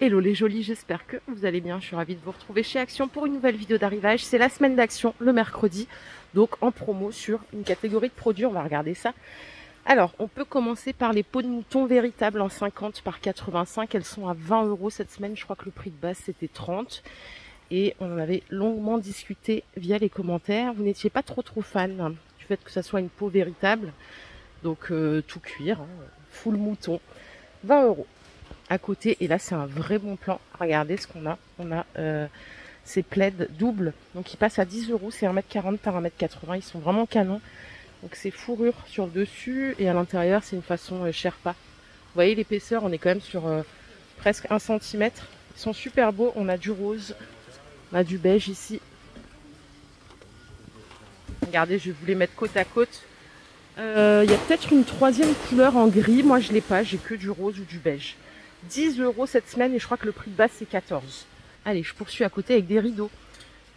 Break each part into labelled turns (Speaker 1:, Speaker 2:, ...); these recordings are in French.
Speaker 1: Hello les jolis, j'espère que vous allez bien. Je suis ravie de vous retrouver chez Action pour une nouvelle vidéo d'arrivage. C'est la semaine d'Action, le mercredi, donc en promo sur une catégorie de produits. On va regarder ça. Alors, on peut commencer par les peaux de mouton véritables en 50 par 85. Elles sont à 20 € cette semaine. Je crois que le prix de base c'était 30. Et on en avait longuement discuté via les commentaires. Vous n'étiez pas trop fan du fait que ça soit une peau véritable. Donc tout cuir, full mouton, 20 €. À côté, et là c'est un vrai bon plan, regardez ce qu'on a. On a ces plaids doubles, donc ils passent à 10 €, c'est 1,40 m par 1,80 m, ils sont vraiment canons. Donc c'est fourrure sur le dessus et à l'intérieur c'est une façon Sherpa. Vous voyez l'épaisseur, on est quand même sur presque 1 cm. Ils sont super beaux, on a du rose, on a du beige ici. Regardez, je vais vous les mettre côte à côte. Il y a peut-être une troisième couleur en gris, moi je l'ai pas, j'ai que du rose ou du beige. 10 € cette semaine et je crois que le prix de base c'est 14. Allez, je poursuis à côté avec des rideaux.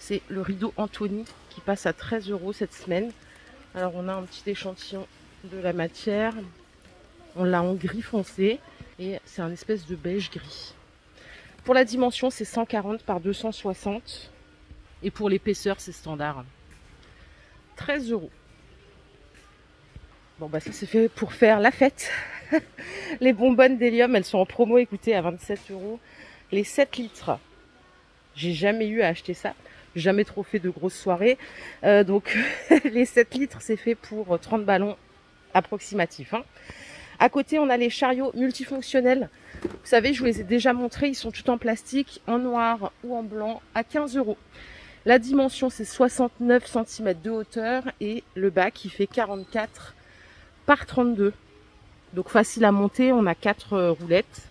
Speaker 1: C'est le rideau Anthony qui passe à 13 € cette semaine. Alors on a un petit échantillon de la matière. On l'a en gris foncé et c'est un espèce de beige gris. Pour la dimension c'est 140 par 260 et pour l'épaisseur c'est standard. 13 €. Bon bah ça c'est fait pour faire la fête. Les bonbonnes d'hélium, elles sont en promo, écoutez, à 27 €. Les 7 litres, j'ai jamais eu à acheter ça. Jamais trop fait de grosses soirées. Donc les 7 litres, c'est fait pour 30 ballons approximatifs. À côté, on a les chariots multifonctionnels. Vous savez, je vous les ai déjà montrés. Ils sont tout en plastique, en noir ou en blanc, à 15 €. La dimension, c'est 69 cm de hauteur. Et le bac, il fait 44 par 32. Donc facile à monter, on a 4 roulettes.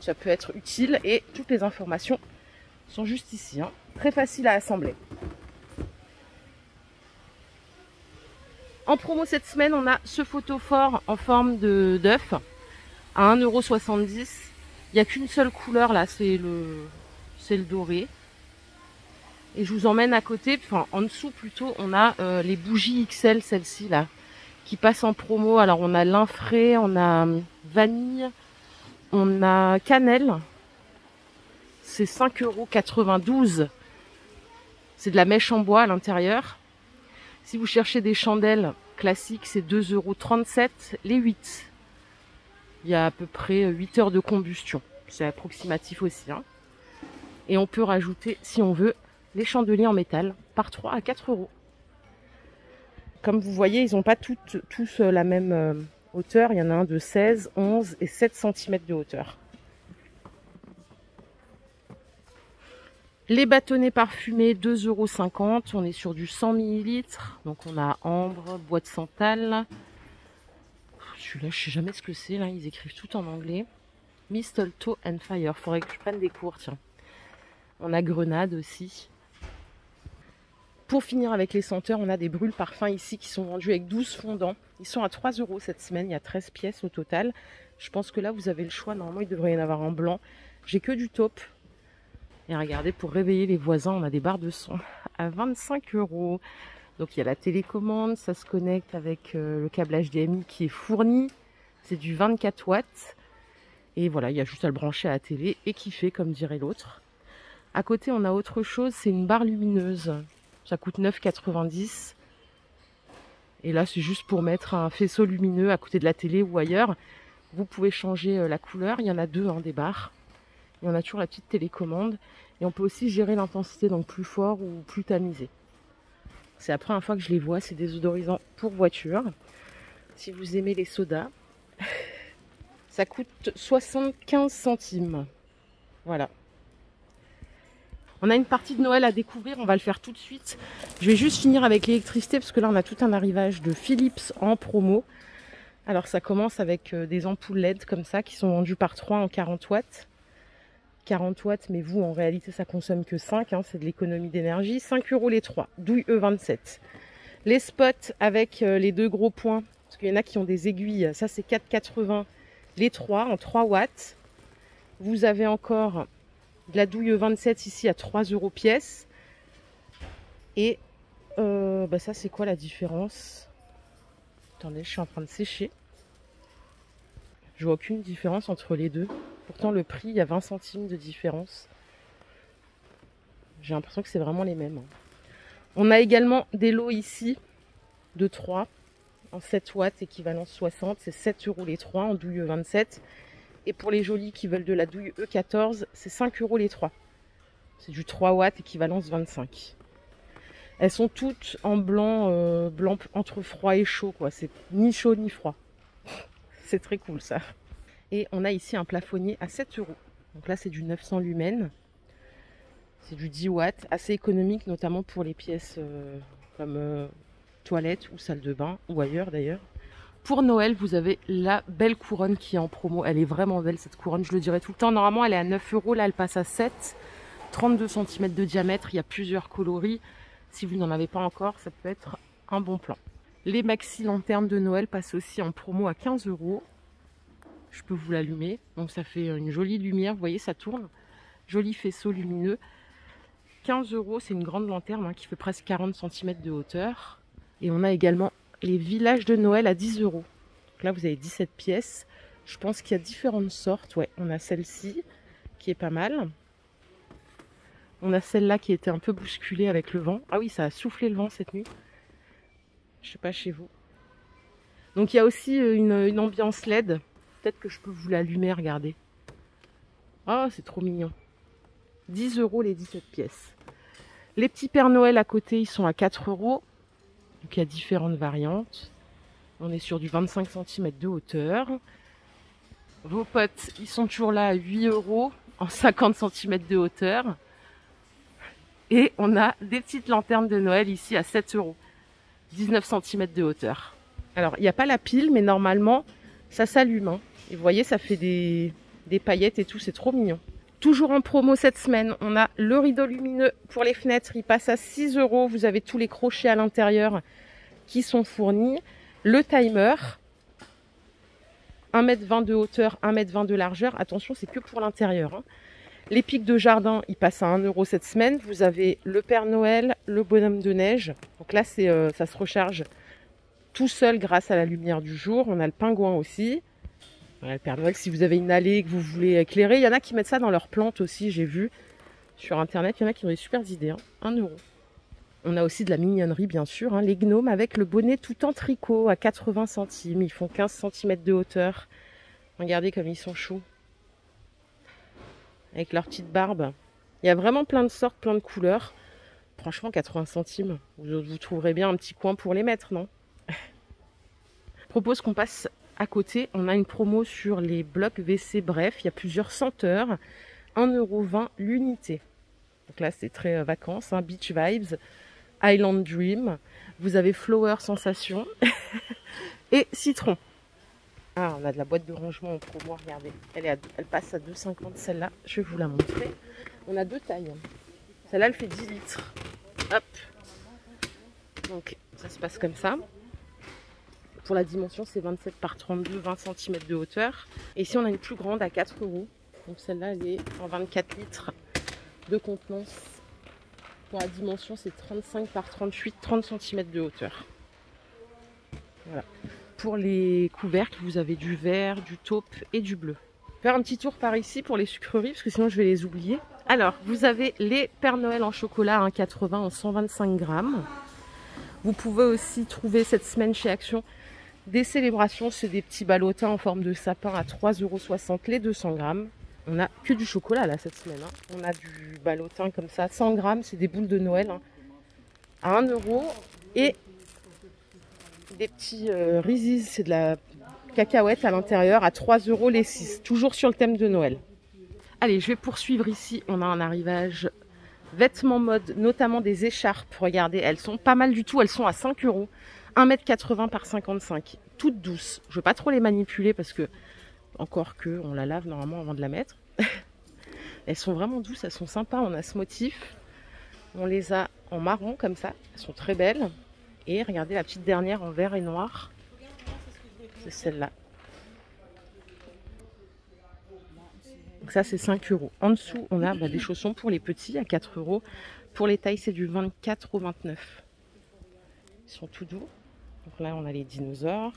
Speaker 1: Ça peut être utile et toutes les informations sont juste ici. Très facile à assembler. En promo cette semaine, on a ce photophore en forme d'œuf à 1,70 €. Il n'y a qu'une seule couleur là, c'est le doré. Et je vous emmène à côté, enfin en dessous plutôt, on a les bougies XL, celles-ci là, qui passent en promo. Alors on a lin frais, on a vanille, on a cannelle. C'est 5,92 €. C'est de la mèche en bois à l'intérieur. Si vous cherchez des chandelles classiques, c'est 2,37 € les 8. Il y a à peu près 8 heures de combustion. C'est approximatif aussi. Et on peut rajouter, si on veut, les chandeliers en métal par 3 à 4 €. Comme vous voyez, ils n'ont pas tous la même hauteur. Il y en a un de 16, 11 et 7 cm de hauteur. Les bâtonnets parfumés, 2,50 €. On est sur du 100 ml. Donc on a ambre, bois de santal. Celui-là, je sais jamais ce que c'est. Là, ils écrivent tout en anglais. Mistletoe and Fire. Faudrait que je prenne des cours, tiens. On a grenade aussi. Pour finir avec les senteurs, on a des brûles parfums ici qui sont vendus avec 12 fondants. Ils sont à 3 € cette semaine, il y a 13 pièces au total. Je pense que là, vous avez le choix. Normalement, il devrait y en avoir en blanc. J'ai que du taupe. Et regardez, pour réveiller les voisins, on a des barres de son à 25 €. Donc il y a la télécommande, ça se connecte avec le câble HDMI qui est fourni. C'est du 24 watts. Et voilà, il y a juste à le brancher à la télé et kiffer, comme dirait l'autre. À côté, on a autre chose, c'est une barre lumineuse. Ça coûte 9,90 €. Et là, c'est juste pour mettre un faisceau lumineux à côté de la télé ou ailleurs. Vous pouvez changer la couleur. Il y en a deux, des barres. Et on a toujours la petite télécommande. Et on peut aussi gérer l'intensité, donc plus fort ou plus tamisé. C'est la première fois que je les vois. C'est des odorisants pour voiture. Si vous aimez les sodas, ça coûte 75 centimes. Voilà. On a une partie de Noël à découvrir, on va le faire tout de suite. Je vais juste finir avec l'électricité parce que là on a tout un arrivage de Philips en promo. Alors ça commence avec des ampoules LED comme ça qui sont vendues par 3 en 40 watts. 40 watts, mais vous en réalité ça consomme que 5, c'est de l'économie d'énergie. 5 € les 3, douille E27. Les spots avec les deux gros points, parce qu'il y en a qui ont des aiguilles, ça c'est 4,80 les 3 en 3 watts. Vous avez encore de la douille E27 ici à 3 € pièce. Et ça c'est quoi la différence? Attendez, je suis en train de sécher. Je vois aucune différence entre les deux. Pourtant, le prix, il y a 20 centimes de différence. J'ai l'impression que c'est vraiment les mêmes. On a également des lots ici de 3 en 7 watts, équivalent 60. C'est 7 € les 3 en douille 27. Et pour les jolis qui veulent de la douille E14, c'est 5 € les 3. C'est du 3 watts, équivalence 25. Elles sont toutes en blanc, blanc entre froid et chaud, quoi. C'est ni chaud ni froid. C'est très cool ça. Et on a ici un plafonnier à 7 €. Donc là, c'est du 900 lumens. C'est du 10 watts, assez économique, notamment pour les pièces comme toilette ou salle de bain, ou ailleurs d'ailleurs. Pour Noël, vous avez la belle couronne qui est en promo. Elle est vraiment belle cette couronne, je le dirai tout le temps. Normalement, elle est à 9 €, là elle passe à 7. 32 cm de diamètre, il y a plusieurs coloris. Si vous n'en avez pas encore, ça peut être un bon plan. Les maxi lanternes de Noël passent aussi en promo à 15 €. Je peux vous l'allumer, donc ça fait une jolie lumière, vous voyez, ça tourne. Joli faisceau lumineux. 15 €, c'est une grande lanterne qui fait presque 40 cm de hauteur. Et on a également les villages de Noël à 10 €. Donc là, vous avez 17 pièces. Je pense qu'il y a différentes sortes. Ouais, on a celle-ci qui est pas mal. On a celle-là qui était un peu bousculée avec le vent. Ah oui, ça a soufflé le vent cette nuit. Je sais pas chez vous. Donc il y a aussi une ambiance LED. Peut-être que je peux vous l'allumer, regardez. Oh, c'est trop mignon. 10 € les 17 pièces. Les petits Pères Noël à côté, ils sont à 4 €. Donc il y a différentes variantes. On est sur du 25 cm de hauteur. Vos potes, ils sont toujours là à 8 € en 50 cm de hauteur. Et on a des petites lanternes de Noël ici à 7 €. 19 cm de hauteur. Alors, il n'y a pas la pile, mais normalement, ça s'allume. Et vous voyez, ça fait des paillettes et tout, c'est trop mignon. Toujours en promo cette semaine, on a le rideau lumineux pour les fenêtres. Il passe à 6 €. Vous avez tous les crochets à l'intérieur qui sont fournis. Le timer, 1,20 m de hauteur, 1,20 m de largeur. Attention, c'est que pour l'intérieur. Les pics de jardin, ils passent à 1 € cette semaine. Vous avez le Père Noël, le bonhomme de neige. Donc là, ça se recharge tout seul grâce à la lumière du jour. On a le pingouin aussi. Voilà, le Père Noël, si vous avez une allée que vous voulez éclairer. Il y en a qui mettent ça dans leurs plantes aussi, j'ai vu sur Internet. Il y en a qui ont des super idées. 1 €. On a aussi de la mignonnerie, bien sûr. Les gnomes avec le bonnet tout en tricot à 80 centimes. Ils font 15 cm de hauteur. Regardez comme ils sont chauds. Avec leur petite barbe. Il y a vraiment plein de sortes, plein de couleurs. Franchement, 80 centimes. Vous trouverez bien un petit coin pour les mettre, non? Je propose qu'on passe à côté. On a une promo sur les blocs WC Bref. Il y a plusieurs senteurs. 1,20 € l'unité. Donc là, c'est très vacances. Beach Vibes, Island Dream. Vous avez Flower Sensation et Citron. Ah, on a de la boîte de rangement en promo, regardez. Elle passe à 2,50 celle-là. Je vais vous la montrer. On a deux tailles. Celle-là, elle fait 10 litres. Hop. Donc, ça se passe comme ça. Pour la dimension, c'est 27 par 32, 20 cm de hauteur. Et ici, on a une plus grande à 4 €. Donc, celle-là, elle est en 24 litres de contenance. Pour la dimension, c'est 35 par 38, 30 cm de hauteur. Voilà. Pour les couvercles, vous avez du vert, du taupe et du bleu. Faire un petit tour par ici pour les sucreries, parce que sinon je vais les oublier. Alors, vous avez les Père Noël en chocolat à 1,80 € en 125 grammes. Vous pouvez aussi trouver cette semaine chez Action des célébrations. C'est des petits ballotins en forme de sapin à 3,60 € les 200 grammes. On n'a que du chocolat là cette semaine. On a du ballotin comme ça, 100 grammes, c'est des boules de Noël à 1 €. Et des petits Reese's, c'est de la cacahuète à l'intérieur à 3 € les 6. Toujours sur le thème de Noël. Allez, je vais poursuivre ici. On a un arrivage vêtements mode, notamment des écharpes. Regardez, elles sont pas mal du tout. Elles sont à 5 €. 1,80 m par 55. Toutes douces. Je ne veux pas trop les manipuler parce que, encore que, on la lave normalement avant de la mettre. Elles sont vraiment douces, elles sont sympas. On a ce motif. On les a en marron comme ça. Elles sont très belles. Et regardez la petite dernière en vert et noir. C'est celle-là. Donc ça, c'est 5 €. En dessous, on a des chaussons pour les petits à 4 €. Pour les tailles, c'est du 24 au 29. Ils sont tout doux. Donc là, on a les dinosaures.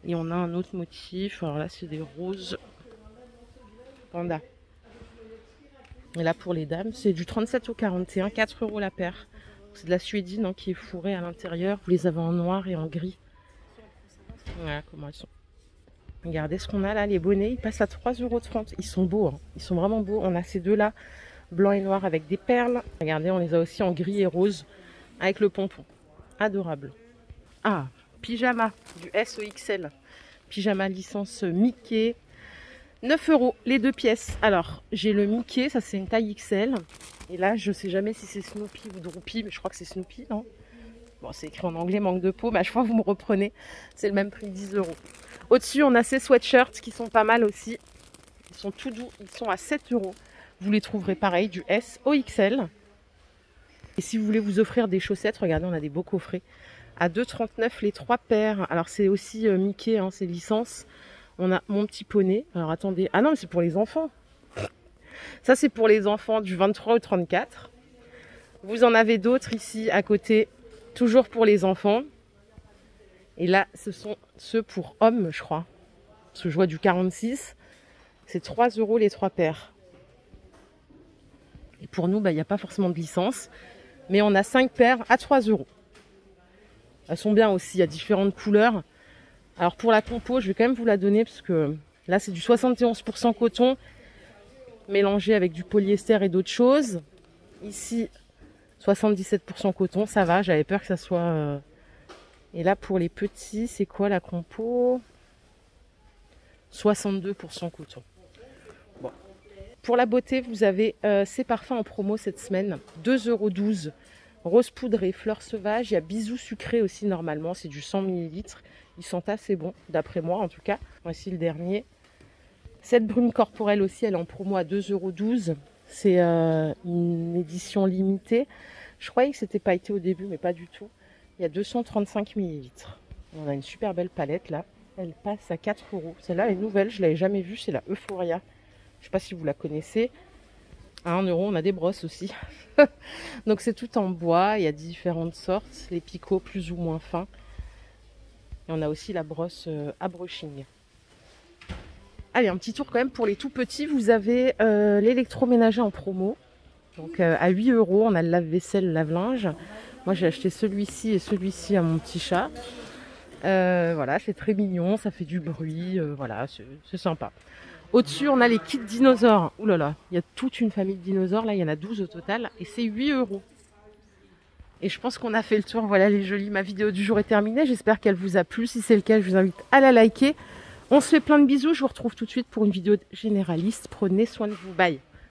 Speaker 1: Et on a un autre motif. Alors là, c'est des roses. Panda. Et là pour les dames, c'est du 37 au 41, 4 € la paire. C'est de la suédine hein, qui est fourrée à l'intérieur. Vous les avez en noir et en gris. Voilà comment elles sont. Regardez ce qu'on a là, les bonnets, ils passent à 3,30 €. Ils sont beaux, hein. Ils sont vraiment beaux. On a ces deux-là, blanc et noir avec des perles. Regardez, on les a aussi en gris et rose avec le pompon. Adorable. Ah, pyjama du S au XL. Pyjama licence Mickey. 9 € les 2 pièces. Alors, j'ai le Mickey, ça c'est une taille XL. Et là, je sais jamais si c'est Snoopy ou Droopy, mais je crois que c'est Snoopy, non? Bon, c'est écrit en anglais, manque de peau, mais à chaque fois vous me reprenez. C'est le même prix, 10 €. Au-dessus, on a ces sweatshirts qui sont pas mal aussi. Ils sont tout doux, ils sont à 7 €. Vous les trouverez pareil, du S au XL. Et si vous voulez vous offrir des chaussettes, regardez, on a des beaux coffrets. À 2,39 € les 3 paires. Alors, c'est aussi Mickey, hein, c'est licence. On a mon petit poney. Alors, attendez. Ah non, mais c'est pour les enfants. Ça, c'est pour les enfants du 23 au 34. Vous en avez d'autres ici à côté. Toujours pour les enfants. Et là, ce sont ceux pour hommes, je crois. Parce que je vois du 46. C'est 3 € les 3 paires. Et pour nous, il n'y a pas forcément de licence. Mais on a 5 paires à 3 €. Elles sont bien aussi. Il y a différentes couleurs. Alors pour la compo, je vais quand même vous la donner. Parce que là, c'est du 71% coton. Mélangé avec du polyester et d'autres choses. Ici, 77% coton, ça va, j'avais peur que ça soit... Et là, pour les petits, c'est quoi la compo? 62% coton. Bon. Pour la beauté, vous avez ces parfums en promo cette semaine. 2,12 €. Rose poudrée, fleurs sauvages. Il y a bisous sucrés aussi normalement, c'est du 100 ml. Ils sont assez bons, d'après moi en tout cas. Voici le dernier. Cette brume corporelle aussi, elle est en promo à 2,12 €. C'est une édition limitée. Je croyais que c'était pailleté au début, mais pas du tout. Il y a 235 ml. On a une super belle palette là. Elle passe à 4 €. Celle-là est nouvelle, je ne l'avais jamais vue. C'est la Euphoria. Je ne sais pas si vous la connaissez. À 1 €, on a des brosses aussi. Donc c'est tout en bois. Il y a différentes sortes. Les picots plus ou moins fins. Et on a aussi la brosse à brushing. Allez, un petit tour quand même pour les tout petits. Vous avez l'électroménager en promo. Donc à 8 €, on a le lave-vaisselle, le lave-linge. Moi j'ai acheté celui-ci et celui-ci à mon petit chat. Voilà, c'est très mignon, ça fait du bruit, voilà, c'est sympa. Au-dessus, on a les kits dinosaures. Ouh là là, il y a toute une famille de dinosaures. Là, il y en a 12 au total et c'est 8 €. Et je pense qu'on a fait le tour. Voilà les jolis, ma vidéo du jour est terminée. J'espère qu'elle vous a plu. Si c'est le cas, je vous invite à la liker. On se fait plein de bisous. Je vous retrouve tout de suite pour une vidéo généraliste. Prenez soin de vous. Bye.